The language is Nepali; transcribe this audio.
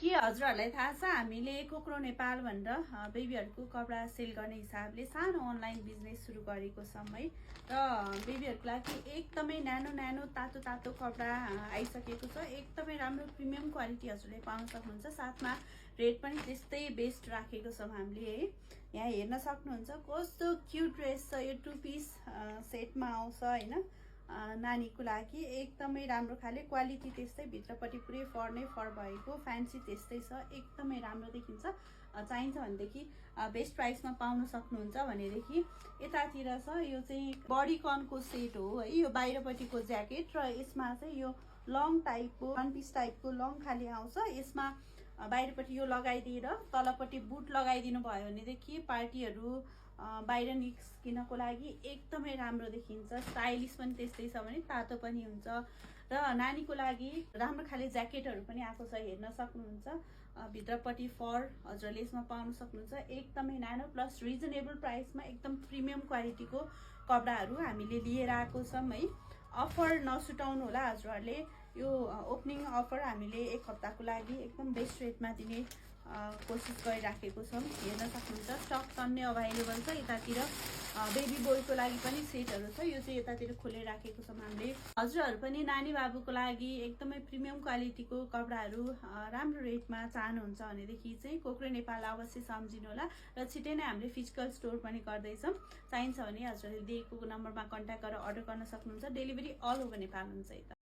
के हजुरहरूलाई थाहा छ हामीले कोक्रो नेपाल भनेर बेबीहरूको कपडा सेल गर्ने हिसाबले सानो अनलाइन बिजनेस सुरु गरेको छौँ है। र बेबीहरूको लागि एकदमै न्यानो न्यानो तातो तातो कपडा आइसकेको छ। एकदमै राम्रो प्रिमियम क्वालिटी हजुरले पाउन सक्नुहुन्छ। साथमा रेट पनि त्यस्तै बेस्ट राखेको छौँ हामीले है। यहाँ हेर्न सक्नुहुन्छ कस्तो क्युट ड्रेस छ। यो 2 पिस सेटमा आउँछ हैन। नानीको लागि एकदमै राम्रो खाले क्वालिटी त्यस्तै भित्रपट्टि पुरै फर नै फर भएको फ्यान्सी त्यस्तै छ। एकदमै राम्रो देखिन्छ। चाहिन्छ भनेदेखि बेस्ट प्राइसमा पाउन सक्नुहुन्छ भनेदेखि यतातिर छ। यो चाहिँ बडीकनको सेट हो है। यो बाहिरपट्टिको ज्याकेट र यसमा चाहिँ यो लङ टाइपको 1 पिस टाइपको लङ खाले आउँछ। यसमा बाहिरपट्टि यो लगाइदिएर तलपट्टि बुट लगाइदिनु भयो भनेदेखि पार्टीहरू बाहिर निस्किनको लागि एकदमै राम्रो देखिन्छ। स्टाइलिस पनि त्यस्तै छ भने तातो पनि हुन्छ। र नानीको लागि राम्रो खाले ज्याकेटहरू पनि आएको छ हेर्न सक्नुहुन्छ। भित्रपट्टि फर हजुरले यसमा पाउन सक्नुहुन्छ। एकदमै न्यानो प्लस रिजनेबल प्राइसमा एकदम प्रिमियम क्वालिटीको कपडाहरू हामीले लिएर आएको छौँ है। अफर नसुटाउनु होला हजुरहरूले। यो ओपनिङ अफर हामीले 1 हप्ताको लागि एकदम बेस्ट रेटमा दिने कोसिस गरिराखेको छौँ। हेर्न सक्नुहुन्छ स्टक टन्नै अभाइलेबल छ। यतातिर बेबी बोयको लागि पनि सेटहरू छ। यो चाहिँ यतातिर खोलेर राखेको छौँ हामीले। हजुरहरू पनि नानी बाबुको लागि एकदमै प्रिमियम क्वालिटीको कपडाहरू राम्रो रेटमा चाहनुहुन्छ भनेदेखि चाहिँ कोक्रो नेपाल अवश्य सम्झिनु होला। र छिटै नै हामीले फिजिकल स्टोर पनि गर्दैछौँ। चाहिन्छ भने हजुरहरूले दिएको नम्बरमा कन्ट्याक्ट गरेर अर्डर गर्न सक्नुहुन्छ। डेलिभरी अल ओभर नेपाल हुन्छ।